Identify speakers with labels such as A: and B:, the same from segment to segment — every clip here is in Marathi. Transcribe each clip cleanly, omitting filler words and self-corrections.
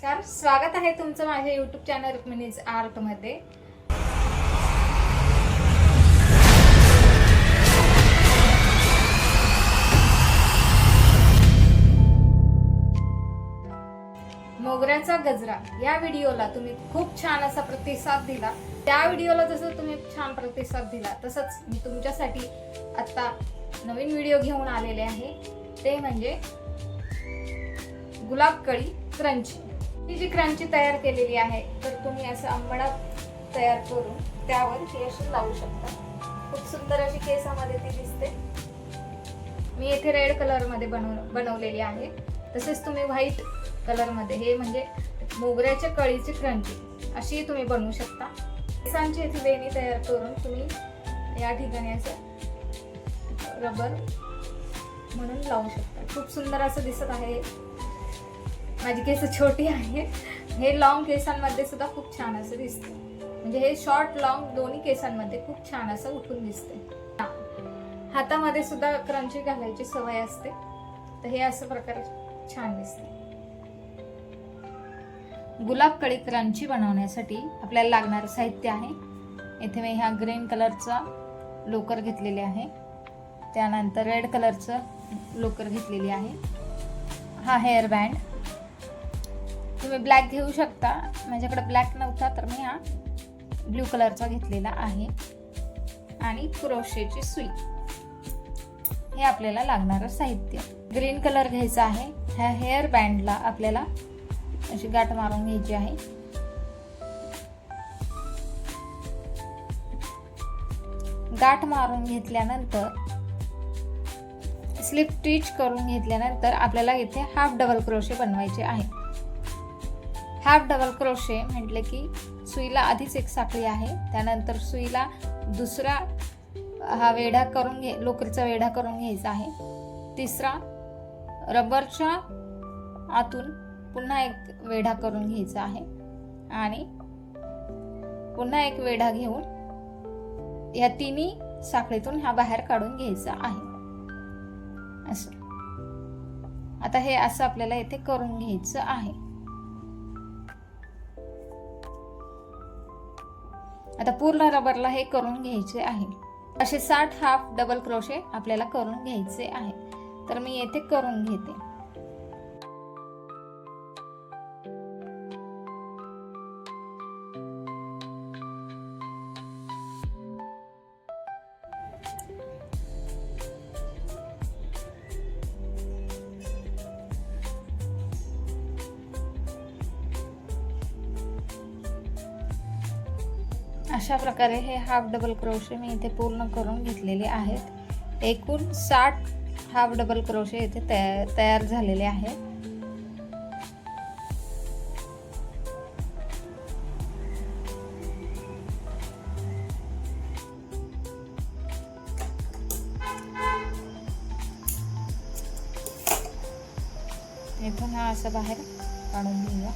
A: नमस्कार, स्वागत आहे तुमचं माझ्या यूट्यूब चॅनल रुक्मिणीज आर्टमध्ये। मोगऱ्याचा गजरा या व्हिडिओला तुम्ही खूप छान असा प्रतिसाद दिला। त्या व्हिडिओला जसं तुम्ही छान प्रतिसाद दिला तसंच मी तुमच्यासाठी आता नवीन व्हिडिओ घेऊन आलेले आहे, ते म्हणजे गुलाब कळी क्रंची। ही जी क्रंची तयार केलेली आहे तर तुम्ही असं आंबडा तयार करून त्यावर ही अशी लावू शकता। खूप सुंदर अशी केसामध्ये ती दिसते। मी येथे रेड कलर मध्ये बनवलेली आहे, तसेच तुम्ही व्हाईट कलर मध्ये, हे म्हणजे मोगऱ्याच्या कळीची क्रंची अशी तुम्ही बनवू शकता। केसांची इथे वेणी तयार करून तुम्ही या ठिकाणी असं रबर म्हणून लावू शकता। खूप सुंदर असं दिसत आहे। माझी केस छोटी आहे, हे लॉंग केसांमध्ये सुद्धा खूप छान असं दिसते। म्हणजे हे शॉर्ट लॉंग दोन्ही केसांमध्ये खूप छान असं उठून दिसते। हातामध्ये सुद्धा क्रंची घालायची सवय असते, तर हे असं प्रकारे छान दिसते। गुलाब कळी क्रंची बनवण्यासाठी आपल्याला लागणारे साहित्य आहे, इथे मी ह्या ग्रीन कलरचा लोकर घेतलेले आहे, त्यानंतर रेड कलरचा लोकर घेतलेली आहे, हा हेअर बँड, तुम्ही ब्लॅक घेऊ शकता, माझ्याकडे ब्लॅक नव्हता तर मी हा ब्लू कलरचा घेतलेला आहे, आणि क्रोशेची सुई, हे आपल्याला लागणारं साहित्य। ग्रीन कलर घ्यायचा आहे। ह्या हेअर बँडला आपल्याला अशी गाठ मारून घ्यायची आहे। गाठ मारून घेतल्यानंतर स्लिप स्टिच करून घेतल्यानंतर आपल्याला इथे हाफ डबल क्रोशे बनवायचे आहे। हाफ डबल क्रोशे म्हटले की सुईला आधीच एक साखळी आहे, त्यानंतर सुईला दुसरा हा वेढा करून लोकरीचा वेढा करून घ्यायचा आहे, तिसरा रबरच्या आतून पुन्हा एक वेढा करून घ्यायचा आहे, आणि पुन्हा एक वेढा घेऊन या तिन्ही साखळीतून हा बाहेर काढून घ्यायचा आहे। असं आता हे असं आपल्याला इथे करून घ्यायचं आहे। आता पूर्ण रबरला हे करून घ्यायचे आहे। असे 60 हाफ डबल क्रोशे आपल्याला करून घ्यायचे आहे, तर मी येथे करून घेते। अशा प्रकारे हे हाफ डबल क्रोशे मी इथे पूर्ण करून घेतलेले आहेत। एकूण 60 हाफ डबल क्रोशे इथे तयार झालेले आहेत। इथून हा असं बाहेर काढून घेऊया।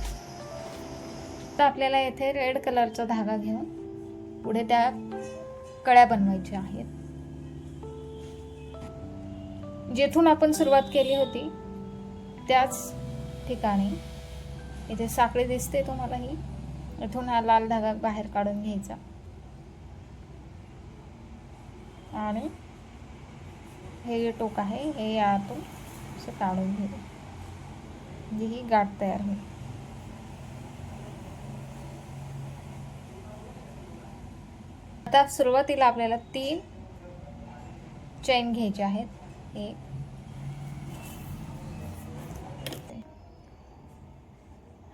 A: तर आपल्याला इथे रेड कलरचा धागा घेऊन पुढे त्या कळ्या बनवायच्या आहेत। जेथून आपण सुरुवात केली होती त्याच ठिकाणी इथे साखळी दिसते तुम्हाला, ही इथून हा लाल धागा बाहेर काढून घ्यायचा, आणि हे जे टोक आहे हे यातून असं काढून घ्यायचं, म्हणजे ही गाठ तयार होईल। आता सुरुवातीला आपल्याला 3 चैन घ्यायचे आहेत। एक,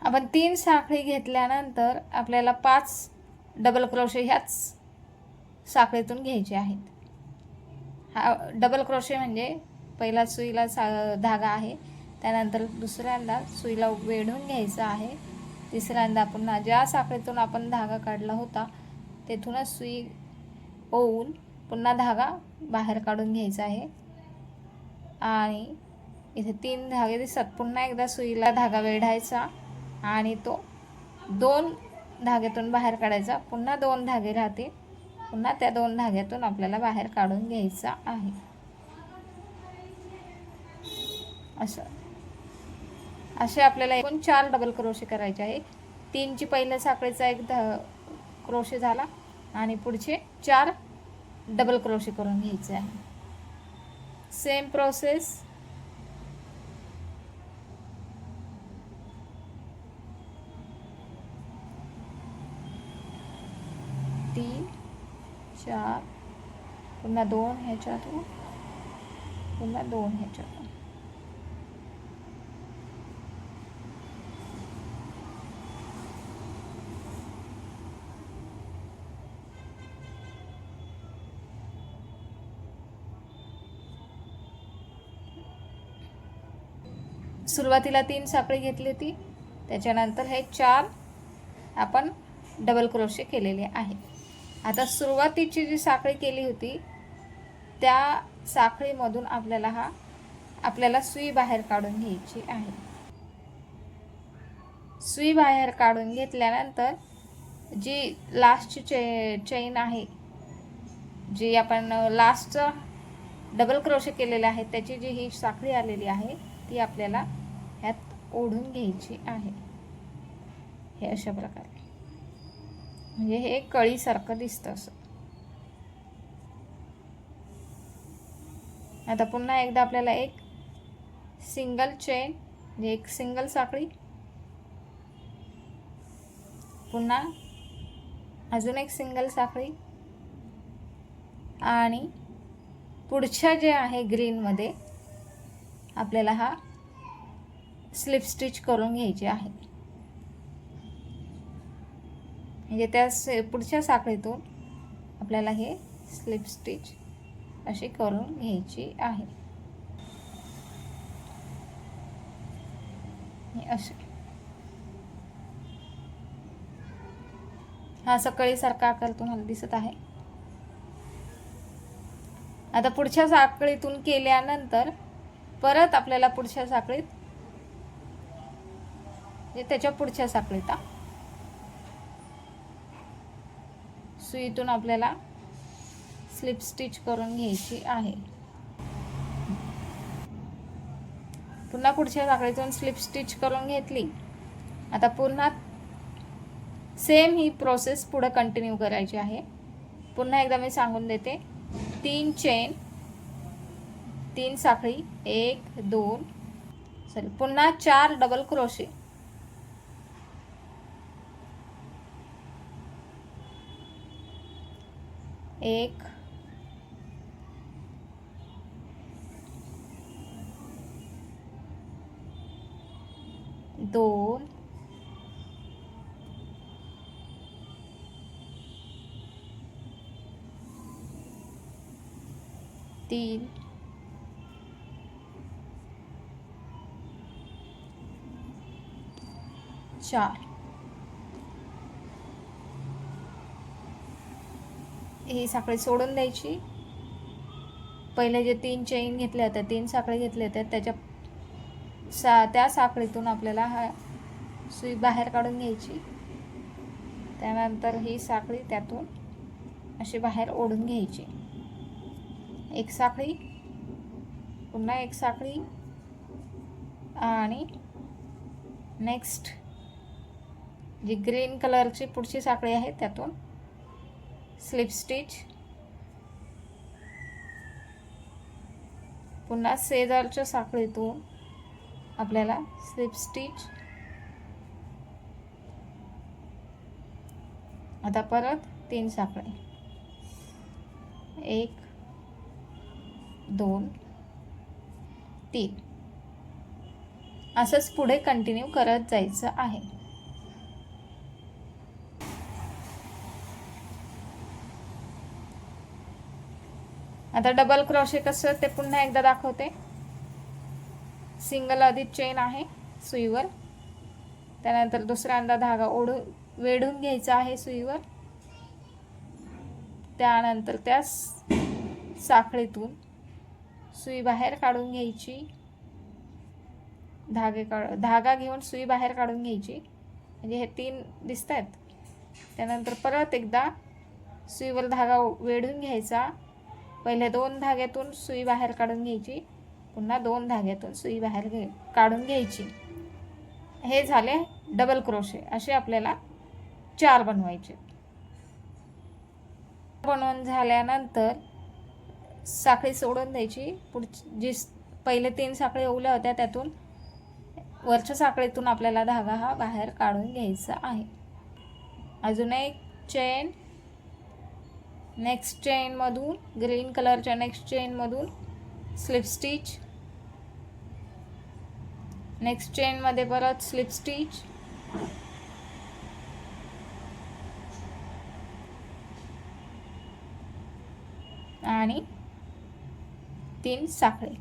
A: आपण 3 साखळी घेतल्यानंतर आपल्याला 5 डबल क्रोशे ह्याच साखळीतून घ्यायचे आहेत। हा डबल क्रोशे म्हणजे पहिला सुईला धागा आहे, त्यानंतर दुसऱ्यांदा सुईला वेढून घ्यायचा आहे, तिसऱ्यांदा पुन्हा ज्या साखळीतून आपण धागा काढला होता तेथूनच सुई ओवून पुन्हा धागा बाहेर काढून घ्यायचा आहे, आणि इथे 3 धागे दिसतात, पुन्हा एकदा सुईला धागा वेढायचा आणि तो 2 धाग्यातून बाहेर काढायचा, पुन्हा 2 धागे राहते, पुन्हा त्या 2 धाग्यातून आपल्याला बाहेर काढून घ्यायचा आहे। असं असे आपल्याला एकूण 4 डबल क्रोशे करायचे आहे. 3ची पहिल्या साखळीचा एक क्रोशे झाला आणि पुढचे 4 डबल क्रोशे करून घ्यायचे आहे. सेम प्रोसेस 3 4 पुन्हा 2 ह्याच्यातून पुन्हा 2 ह्याच्यातून. सुरुवातीला 3 साखळी घेतली होती, त्याच्यानंतर हे 4 आपण डबल क्रोशे केलेले आहे. आता सुरुवातीची जी साखळी केली होती त्या साखळीमधून आपल्याला सुई बाहेर काढून घ्यायची आहे. सुई बाहेर काढून घेतल्यानंतर जी लास्टची चेन आहे, जी आपण लास्टचं डबल क्रोशे केलेले आहे त्याची जी ही साखळी आलेली आहे ती आपल्याला ह्यात ओढून घ्यायची आहे. हे अशा प्रकारे, म्हणजे हे कळीसारखं दिसतं असं. आता पुन्हा एकदा आपल्याला एक सिंगल चेन, म्हणजे एक सिंगल साखळी, पुन्हा अजून एक सिंगल साखळी आणि पुढच्या जे आहे ग्रीनमध्ये आपल्याला हा स्लिप स्टिच करून घ्यायची आहे. म्हणजे त्या पुढच्या साखळीतून आपल्याला हे स्लिप स्टिच अशी करून घ्यायची आहे. असे हा सकळीसारखा आकार तुम्हाला दिसत आहे. आता पुढच्या साखळीतून केल्यानंतर परत आपल्याला पुढच्या साखळीत, म्हणजे त्याच्या पुढच्या साखळीत सुईतून आपल्याला स्लिप स्टिच करून घ्यायची आहे. पुन्हा पुढच्या साखळीतून स्लिप स्टिच करून घेतली. आता पुन्हा सेम ही प्रोसेस पुढे कंटिन्यू करायची आहे. पुन्हा एकदा मी सांगून देते. 3 चेन, 3 साखळी, 1 2 पुन्हा 4 डबल क्रोशे, 1 2 3 4. ही साखळी सोडून द्यायची. पहिले जे 3 चेन घेतल्या होत्या, 3 साखळी घेतल्या होत्या, त्या साखळीतून आपल्याला हा सुई बाहेर काढून घ्यायची. त्यानंतर ही साखळी त्यातून अशी बाहेर ओढून घ्यायची. एक साखळी, पुन्हा एक साखळी आणि नेक्स्ट जी ग्रीन कलरची पुढची साखळी आहे त्यातून स्लिप स्टिच, पुन्हा शेजारच्या साखळीतून आपल्याला स्लिप स्टिच. आता परत 3 साखळी, 1 2 3. असंच पुढे कंटिन्यू करत जायचं आहे. आता डबल क्रोशे कसं ते पुन्हा एकदा दाखवते. सिंगल आधी चेन आहे सुईवर, त्यानंतर दुसऱ्यांदा धागा वेढून घ्यायचा आहे सुईवर. त्यानंतर त्या साखळीतून सुई बाहेर काढून घ्यायची. धागा घेऊन सुई बाहेर काढून घ्यायची, म्हणजे हे 3 दिसत आहेत. त्यानंतर परत एकदा सुईवर धागा वेढून घ्यायचा. पहिले 2 धाग्यातून सुई बाहेर काढून घ्यायची, पुन्हा 2 धाग्यातून सुई बाहेर काढून घ्यायची. हे झाले डबल क्रोशे. असे आपल्याला 4 बनवायचे. बनवून झाल्यानंतर साखळी सोडून द्यायची. पुढची जी पहिले 3 साखळी ओवल्या होत्या त्यातून वरच्या साखळीतून आपल्याला धागा हा बाहेर काढून घ्यायचा आहे. अजून एक चेन, नेक्स्ट चेन मधून ग्रीन कलरच्या नेक्स्ट चेन मधून स्लिप स्टिच, नेक्स्ट चेन मध्ये परत स्लिप स्टिच, आणि 3 साखळी.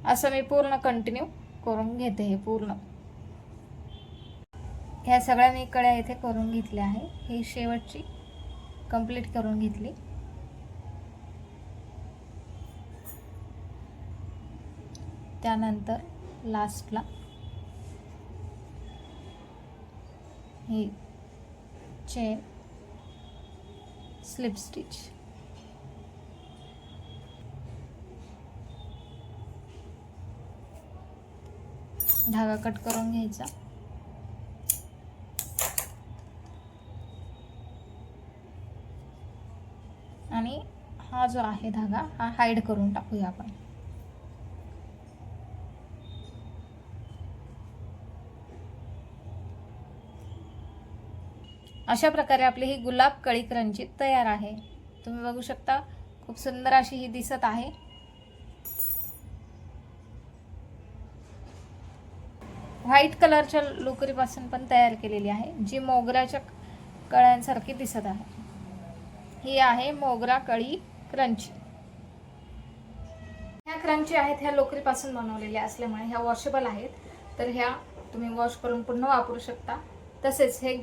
A: असं मी पूर्ण कंटिन्यू करून घेते. हे पूर्ण ह्या सगळ्या मी कड्या इथे करून घेतल्या आहे. ही शेवटची कंप्लीट करून घेतली. त्यानंतर लास्टला ही चेन स्लिप स्टिच. धागा कट करून घ्यायचा. आणि हा जो आहे धागा हा हाईड करून टाकूया आपण. अशा प्रकारे आपली ही गुलाब कळी क्रंची तयार आहे. तुम्ही बघू शकता खूप सुंदर अशी ही दिसत आहे. व्हाईट कलरच्या लोकरीपासून पण तयार केलेली आहे, जी मोगऱ्याच्या कळ्यांसारखी दिसत आहे. ही आहे मोगरा कळी क्रंची. ह्या क्रंची आहेत ह्या लोकरीपासून बनवलेल्या असल्यामुळे ह्या वॉशेबल आहेत. तर ह्या तुम्ही वॉश करून पुन्हा वापरू शकता. तसेच हे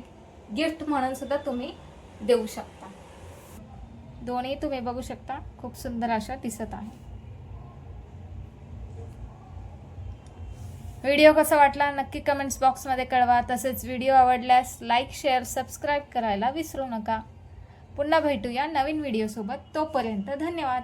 A: गिफ्ट म्हणून सुद्धा तुम्ही देऊ शकता. दोन्ही तुम्ही बघू शकता खूप सुंदर अशा दिसत आहे. व्हिडिओ कसा वाटला नक्की कमेंट्स बॉक्समध्ये कळवा. तसेच व्हिडिओ आवडल्यास लाईक, शेअर, सबस्क्राईब करायला विसरू नका. पुन्हा भेटूया नवीन व्हिडिओसोबत. तोपर्यंत धन्यवाद.